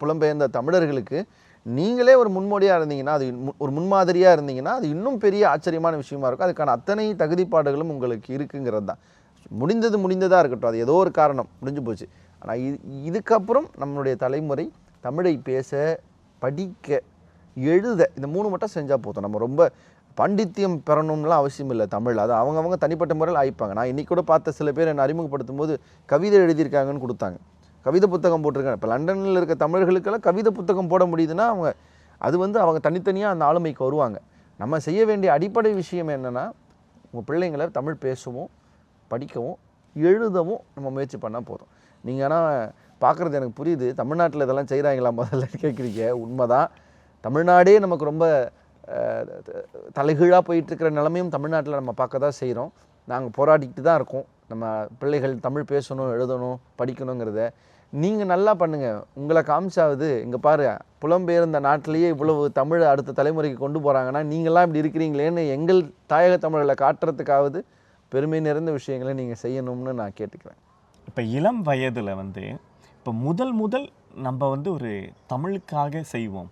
புலம்பெயர்ந்த தமிழர்களுக்கு நீங்களே ஒரு முன்மொழியாக இருந்தீங்கன்னா, அது ஒரு முன்மாதிரியாக இருந்தீங்கன்னா அது இன்னும் பெரிய ஆச்சரியமான விஷயமா இருக்கும். அதுக்கான அத்தனை தகுதிப்பாடுகளும் உங்களுக்கு இருக்குங்கிறது தான். முடிந்ததாக இருக்கட்டும், அது ஏதோ ஒரு காரணம் முடிஞ்சு போச்சு. ஆனால் இதுக்கப்புறம் நம்மளுடைய தலைமுறை தமிழை பேச, படிக்க, எழுத இந்த 3 மட்டும் செஞ்சால் போதும். நம்ம ரொம்ப பாண்டித்தியம் பெறணும்லாம் அவசியம் இல்லை. தமிழ் அது அவங்கவுங்க தனிப்பட்ட முறையில் ஆயிப்பாங்க. நான் இன்றைக்கி கூட பார்த்த சில பேர் என்னை அறிமுகப்படுத்தும் போது கவிதை எழுதியிருக்காங்கன்னு கொடுத்தாங்க, கவிதை புத்தகம் போட்டிருக்காங்க. இப்போ லண்டனில் இருக்க தமிழர்களுக்கெல்லாம் கவிதை புத்தகம் போட முடியுதுன்னா அவங்க தனித்தனியாக அந்த ஆளுமைக்கு வருவாங்க. நம்ம செய்ய வேண்டிய அடிப்படை விஷயம் என்னென்னா, உங்கள் பிள்ளைங்களை தமிழ் பேசவும், படிக்கவும், எழுதவும் நம்ம முயற்சி பண்ணால் போதும். நீங்கள் ஆனால் பார்க்குறது எனக்கு புரியுது, தமிழ்நாட்டில் இதெல்லாம் செய்கிறாங்களா முதல்ல கேட்குறீங்க. உண்மைதான், தமிழ்நாடே நமக்கு ரொம்ப தலைகீழாக போயிட்டுருக்கிற நிலைமையும் தமிழ்நாட்டில் நம்ம பார்க்க தான் செய்கிறோம். நாங்கள் போராடிக்கிட்டு தான் இருக்கோம். நம்ம பிள்ளைகள் தமிழ் பேசணும், எழுதணும், படிக்கணுங்கிறத நீங்கள் நல்லா பண்ணுங்கள். உங்களை காமிச்சாவது, இங்கே பாரு, புலம்பெயர்ந்த நாட்டிலேயே இவ்வளவு தமிழை அடுத்த தலைமுறைக்கு கொண்டு போகிறாங்கன்னா நீங்களாம் இப்படி இருக்கிறீங்களேன்னு எங்கள் தாயக தமிழர்களை காட்டுறதுக்காவது பெருமை நிறைந்த விஷயங்களை நீங்கள் செய்யணும்னு நான் கேட்டுக்கிறேன். இப்போ இளம் வயதில் இப்போ முதல் நம்ம ஒரு தமிழுக்காக செய்வோம்,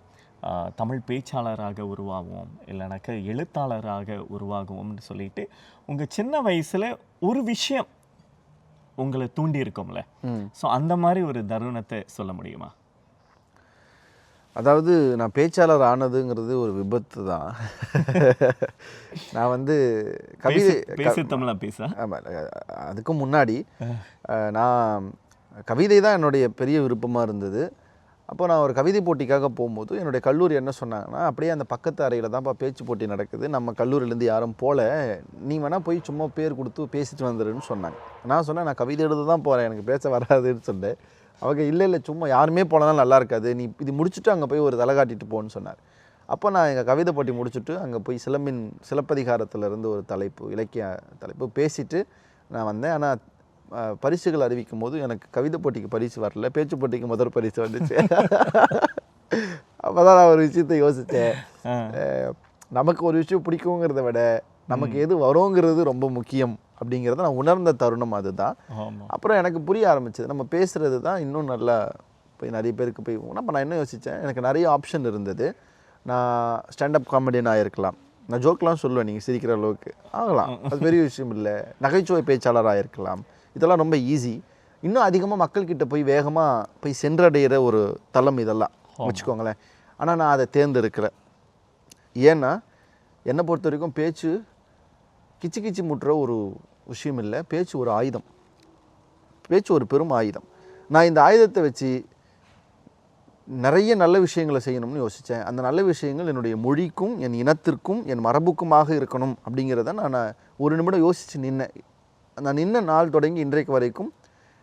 தமிழ் பேச்சாளராக உருவாகுவோம், இல்லைனாக்கா எழுத்தாளராக உருவாகுவோம்னு சொல்லிட்டு உங்கள் சின்ன வயசில் ஒரு விஷயம் உங்களை தூண்டி இருக்கும்ல, ஸோ அந்த மாதிரி ஒரு தருணத்தை சொல்ல முடியுமா? அதாவது நான் பேச்சாளர் ஆனதுங்கிறது ஒரு விபத்து தான். நான் ஆமாம், அதுக்கு முன்னாடி நான் கவிதை தான் என்னுடைய பெரிய விருப்பமாக இருந்தது. அப்போ நான் ஒரு கவிதை போட்டிக்காக போகும்போது என்னுடைய கல்லூரி என்ன சொன்னாங்கன்னா, அப்படியே அந்த பக்கத்து அறையில் தான்ப்பா பேச்சு போட்டி நடக்குது, நம்ம கல்லூரியிலேருந்து யாரும் போல, நீ வேணால் போய் சும்மா பேர் கொடுத்து பேசிட்டு வந்துடுன்னு சொன்னாங்க. நான் சொன்னேன், நான் கவிதை எழுத தான் போகிறேன், எனக்கு பேச வராதுன்னு சொன்னேன். அவங்க இல்லை சும்மா யாருமே போனால் நல்லா இருக்காது, நீ இது முடிச்சுட்டு அங்கே போய் ஒரு தலை காட்டிட்டு போன்னு சொன்னார். அப்போ நான் எங்கள் கவிதை போட்டி முடிச்சுட்டு அங்கே போய் சிலப்பதிகாரத்திலேருந்து ஒரு தலைப்பு, இலக்கிய தலைப்பு பேசிட்டு நான் வந்தேன். ஆனால் பரிசுகள் அறிவிக்கும் போது எனக்கு கவிதை போட்டிக்கு பரிசு வரல, பேச்சு போட்டிக்கு முதல் பரிசு வந்துச்சு. அப்போ தான் நான் ஒரு விஷயத்தை யோசித்தேன், நமக்கு ஒரு விஷயம் பிடிக்குங்கிறத விட நமக்கு எது வருங்கிறது ரொம்ப முக்கியம் அப்படிங்கிறத நான் உணர்ந்த தருணம் அதுதான். அப்புறம் எனக்கு புரிய ஆரம்பிச்சது, நம்ம பேசுகிறது தான் இன்னும் நல்லா போய் நிறைய பேருக்கு போய். அப்போ நான் என்ன யோசித்தேன், எனக்கு நிறைய ஆப்ஷன் இருந்தது. நான் ஸ்டாண்டப் காமெடியனாக இருக்கலாம், நான் ஜோக்கெலாம் சொல்லுவேன், நீங்கள் சிரிக்கிற அளவுக்கு ஆகலாம், அது பெரிய விஷயம் இல்லை. நகைச்சுவை பேச்சாளராக இருக்கலாம், இதெல்லாம் ரொம்ப ஈஸி. இன்னும் அதிகமாக மக்கள்கிட்ட போய் வேகமாக போய் சென்றடைகிற ஒரு தளம் இதெல்லாம் வச்சுக்கோங்களேன். ஆனால் நான் அதை தேர்ந்தெடுக்கிறேன். ஏன்னா என்னை பொறுத்த வரைக்கும் பேச்சு கிச்சு முட்டுற ஒரு விஷயம் இல்லை, பேச்சு ஒரு ஆயுதம், பேச்சு ஒரு பெரும் ஆயுதம். நான் இந்த ஆயுதத்தை வச்சு நிறைய நல்ல விஷயங்களை செய்யணும்னு யோசித்தேன். அந்த நல்ல விஷயங்கள் என்னுடைய மொழிக்கும், என் இனத்திற்கும், என் மரபுக்குமாக இருக்கணும் அப்படிங்கிறத நான் ஒரு நிமிடம் யோசித்து நின்னேன். நான் நின்ன நாள் தொடங்கி இன்றைக்கு வரைக்கும்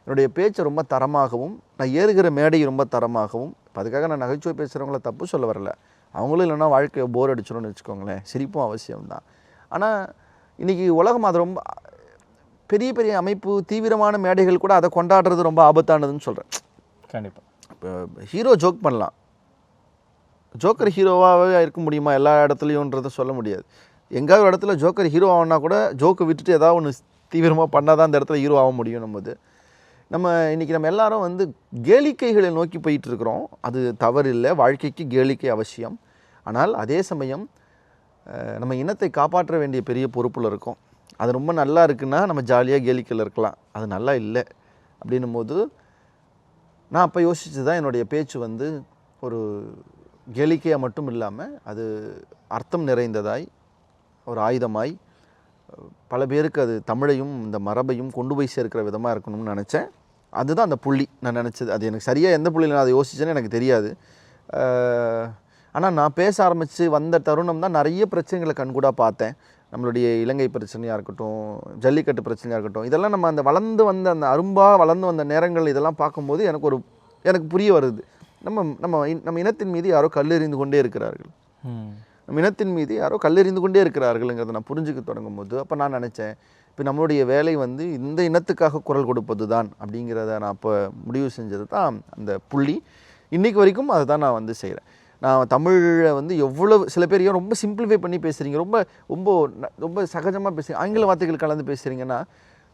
என்னுடைய பேச்சை ரொம்ப தரமாகவும், நான் ஏறுகிற மேடை ரொம்ப தரமாகவும். இப்போ அதுக்காக நான் நகைச்சுவை பேசுகிறவங்கள தப்பு சொல்ல வரல, அவங்களும் இல்லைன்னா வாழ்க்கையை போர் அடிச்சிடும்னு வச்சுக்கோங்களேன், சிரிப்பும் அவசியம்தான். ஆனால் இன்றைக்கி உலகம் அது ரொம்ப பெரிய பெரிய அமைப்பு, தீவிரமான மேடைகள் கூட அதை கொண்டாடுறது ரொம்ப ஆபத்தானதுன்னு சொல்கிறேன். கண்டிப்பாக. இப்போ ஹீரோ ஜோக் பண்ணலாம், ஜோக்கர் ஹீரோவாகவே இருக்க முடியுமா எல்லா இடத்துலையும்ன்றதை சொல்ல முடியாது. எங்கேயாவது ஒரு இடத்துல ஜோக்கர் ஹீரோ ஆகுனா கூட ஜோக்கை விட்டுட்டு ஏதாவது ஒன்று தீவிரமாக பண்ணால் தான் அந்த இடத்துல ஹீரோ ஆக முடியும். நம்மது நம்ம இன்றைக்கி நம்ம எல்லாரும் வந்து கேளிக்கைகளை நோக்கி போயிட்டு இருக்கிறோம். அது தவறில்லை, வாழ்க்கைக்கு கேளிக்கை அவசியம். ஆனால் அதே சமயம் நம்ம இனத்தை காப்பாற்ற வேண்டிய பெரிய பொறுப்பில் இருக்கோம். அது ரொம்ப நல்லா இருக்குன்னா நம்ம ஜாலியாக கேளிக்கையில் இருக்கலாம். அது நல்லா இல்லை அப்படின்னும் போது நான் அப்போ யோசித்து தான் என்னுடைய பேச்சு வந்து ஒரு கேளிக்கையாக மட்டும் இல்லாமல் அது அர்த்தம் நிறைந்ததாய் ஒரு ஆயுதமாய் பல பேருக்கு அது தமிழையும் இந்த மரபையும் கொண்டு போய் சேர்க்கிற விதமாக இருக்கணும்னு நினச்சேன். அதுதான் அந்த புள்ளி நான் நினச்சது. அது எனக்கு சரியாக எந்த புள்ளியில் நான் அதை யோசிச்சேன்னு எனக்கு தெரியாது. ஆனால் நான் பேச ஆரம்பித்து வந்த தருணம் தான் நிறைய பிரச்சனைகளை கண்கூடாக பார்த்தேன். நம்மளுடைய இலங்கை பிரச்சனையாக இருக்கட்டும், ஜல்லிக்கட்டு பிரச்சனையாக இருக்கட்டும், இதெல்லாம் நம்ம அந்த வளர்ந்து வந்த அந்த அரும்பாக வளர்ந்து வந்த நேரங்கள் இதெல்லாம் பார்க்கும்போது எனக்கு புரிய வருது. நம்ம இனத்தின் மீது யாரோ கல்லெறிந்து கொண்டே இருக்கிறார்கள். நம்ம இனத்தின் மீது யாரோ கல்லெறிந்து கொண்டே இருக்கிறார்கள்ங்கிறத நான் புரிஞ்சுக்க தொடங்கும் போது அப்போ நான் நினச்சேன், இப்போ நம்மளுடைய வேலை வந்து இந்த இனத்துக்காக குரல் கொடுப்பது தான் அப்படிங்கிறத நான் அப்போ முடிவு செஞ்சது தான் அந்த புள்ளி. இன்றைக்கு வரைக்கும் அதை தான் நான் வந்து செய்கிறேன். நான் தமிழில் வந்து எவ்வளவு சில பேரையும் ரொம்ப சிம்பிளிஃபை பண்ணி பேசுகிறீங்க, ரொம்ப ரொம்ப ரொம்ப சகஜமாக பேசுகிறீங்க, ஆங்கில வார்த்தைகள் கலந்து பேசுகிறீங்கன்னா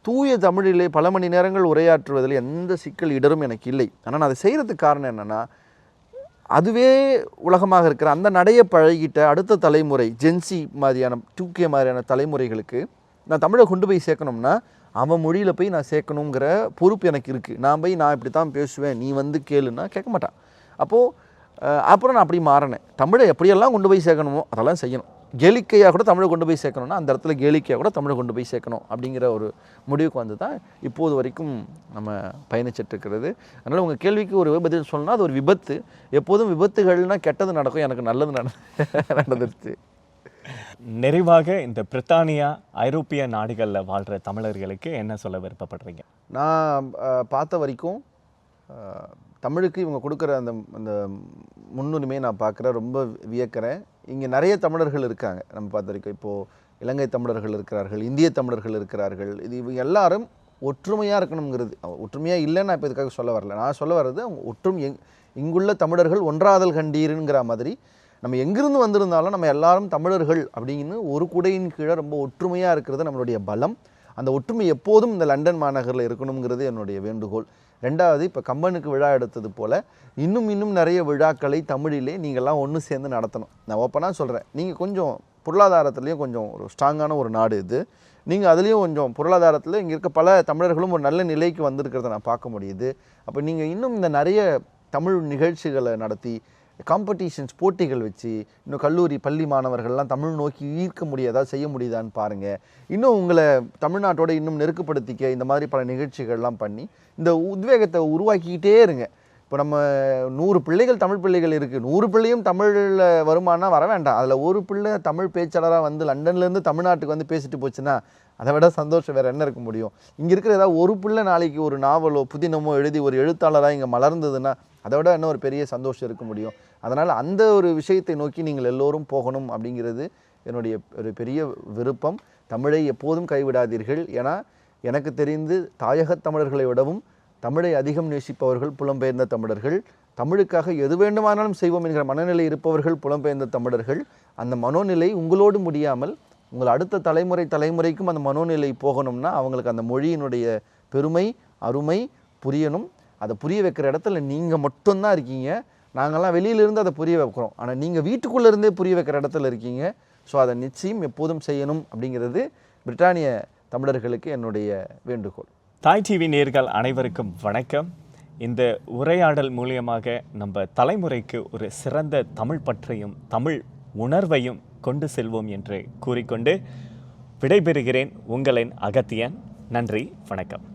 தூய தமிழிலே பல மணி நேரங்கள் உரையாற்றுவதில் எந்த சிக்கல் இடரும் எனக்கு இல்லை. ஆனால் நான் அதை செய்கிறதுக்கு காரணம் என்னென்னா, அதுவே உலகமாக இருக்கிற அந்த நடையை பழகிட்ட அடுத்த தலைமுறை ஜென்சி மாதிரியான 2K மாதிரியான தலைமுறைகளுக்கு நான் தமிழை கொண்டு போய் சேர்க்கணும்னா அவன் மொழியில் போய் நான் சேர்க்கணுங்கிற பொறுப்பு எனக்கு இருக்குது. நான் இப்படி தான் பேசுவேன், நீ வந்து கேளுன்னா கேட்க மாட்டான். அப்புறம் நான் அப்படி மாறினேன். தமிழை எப்படியெல்லாம் கொண்டு போய் சேர்க்கணுமோ அதெல்லாம் செய்யணும். கேளிக்கையாக கூட தமிழை கொண்டு போய் சேர்க்கணும்னா அந்த இடத்துல கேளிக்கையாக கூட தமிழை கொண்டு போய் சேர்க்கணும் அப்படிங்கிற ஒரு முடிவுக்கு வந்து தான் இப்போது வரைக்கும் நம்ம பயணிச்சிட்ருக்கிறது. அதனால் உங்கள் கேள்விக்கு ஒரு பதில் சொல்லணும்னா அது ஒரு விபத்து. எப்போதும் விபத்துகள்னால் கெட்டது நடக்கும், எனக்கு நல்லது நடந்துருச்சு. நிறைவாக இந்த பிரித்தானியா ஐரோப்பிய நாடுகளில் வாழ்கிற தமிழர்களுக்கு என்ன சொல்ல விருப்பப்படுறீங்க? நான் பார்த்த வரைக்கும் தமிழுக்கு இவங்க கொடுக்குற அந்த முன்னுரிமையை நான் பார்க்குறேன், ரொம்ப வியக்கிறேன். இங்கே நிறைய தமிழர்கள் இருக்காங்க. நம்ம பார்த்த வரைக்கும் இப்போது இலங்கை தமிழர்கள் இருக்கிறார்கள், இந்திய தமிழர்கள் இருக்கிறார்கள். இவங்க எல்லாரும் ஒற்றுமையாக இருக்கணுங்கிறது. ஒற்றுமையாக இல்லைன்னு நான் இப்போ இதுக்காக சொல்ல வரல. நான் சொல்ல வர்றது அவங்க இங்குள்ள தமிழர்கள் ஒன்றாதல் கண்டீருங்கிற மாதிரி நம்ம எங்கிருந்து வந்திருந்தாலும் நம்ம எல்லாரும் தமிழர்கள் அப்படின்னு ஒரு குடையின் கீழே ரொம்ப ஒற்றுமையாக இருக்கிறது நம்மளுடைய பலம். அந்த ஒற்றுமை எப்போதும் இந்த லண்டன் மாநகரில் இருக்கணுங்கிறது என்னுடைய வேண்டுகோள். ரெண்டாவது, இப்போ கம்பனுக்கு விழா எடுத்தது போல் இன்னும் நிறைய விழாக்களை தமிழிலே நீங்கள்லாம் ஒன்று சேர்ந்து நடத்தணும். நான் ஓப்பனாக சொல்கிறேன், நீங்கள் கொஞ்சம் பொருளாதாரத்துலேயும் கொஞ்சம் ஒரு ஸ்ட்ராங்கான ஒரு நாடு இது. நீங்கள் அதுலேயும் கொஞ்சம் பொருளாதாரத்தில் இங்கே இருக்க பல தமிழர்களும் ஒரு நல்ல நிலைக்கு வந்திருக்கிறத நான் பார்க்க முடியுது. அப்போ நீங்கள் இன்னும் இந்த நிறைய தமிழ் நிகழ்ச்சிகளை நடத்தி காம்படிஷன்ஸ் போட்டிகள் வச்சு இன்னும் கல்லூரி பள்ளி மாணவர்கள்லாம் தமிழ் நோக்கி ஈர்க்க முடியாதா, செய்ய முடியுதான்னு பாருங்கள். இன்னும் உங்களை தமிழ்நாட்டோட இன்னும் நெருக்கப்படுத்திக்க இந்த மாதிரி பல நிகழ்ச்சிகள்லாம் பண்ணி இந்த உத்வேகத்தை உருவாக்கிக்கிட்டே இருங்க. இப்போ நம்ம 100 பிள்ளைகள் தமிழ் பிள்ளைகள் இருக்குது, 100 பிள்ளையும் தமிழில் வருமானா வர வேண்டாம். அதில் ஒரு பிள்ளை தமிழ் பேச்சாளராக வந்து லண்டன்லேருந்து தமிழ்நாட்டுக்கு வந்து பேசிட்டு போச்சுன்னா அதை விட சந்தோஷம் வேறு என்ன இருக்க முடியும்? இங்கே இருக்கிற ஏதாவது ஒரு பிள்ளை நாளைக்கு ஒரு நாவலோ புதினமோ எழுதி ஒரு எழுத்தாளராக இங்கே மலர்ந்ததுன்னா அதை விட இன்னும் ஒரு பெரிய சந்தோஷம் இருக்க முடியும். அதனால் அந்த ஒரு விஷயத்தை நோக்கி நீங்கள் எல்லோரும் போகணும் அப்படிங்கிறது என்னுடைய ஒரு பெரிய விருப்பம். தமிழை எப்போதும் கைவிடாதீர்கள். ஏன்னா எனக்கு தெரிந்து தாயகத் தமிழர்களை விடவும் தமிழை அதிகம் நேசிப்பவர்கள் புலம்பெயர்ந்த தமிழர்கள். தமிழுக்காக எது வேண்டுமானாலும் செய்வோம் என்கிற மனநிலை இருப்பவர்கள் புலம்பெயர்ந்த தமிழர்கள். அந்த மனோநிலை உங்களோடு முடியாமல் உங்கள் அடுத்த தலைமுறைக்கும் அந்த மனோநிலை போகணும்னா அவங்களுக்கு அந்த மொழியினுடைய பெருமை அருமை புரியணும். அதை புரிய வைக்கிற இடத்துல நீங்கள் மட்டும்தான் இருக்கீங்க. நாங்கள்லாம் வெளியிலேருந்து அதை புரிய வைக்கிறோம், ஆனால் நீங்கள் வீட்டுக்குள்ளேருந்தே புரிய வைக்கிற இடத்துல இருக்கீங்க. ஸோ அதை நிச்சயம் எப்போதும் செய்யணும் அப்படிங்கிறது பிரிட்டானிய தமிழர்களுக்கு என்னுடைய வேண்டுகோள். தாய் டிவி நேயர்கள் அனைவருக்கும் வணக்கம். இந்த உரையாடல் மூலியமாக நம்ம தலைமுறைக்கு ஒரு சிறந்த தமிழ் பற்றையும் தமிழ் உணர்வையும் கொண்டு செல்வோம் என்று கூறிக்கொண்டு விடைபெறுகிறேன். உங்களின் அகத்தியன். நன்றி, வணக்கம்.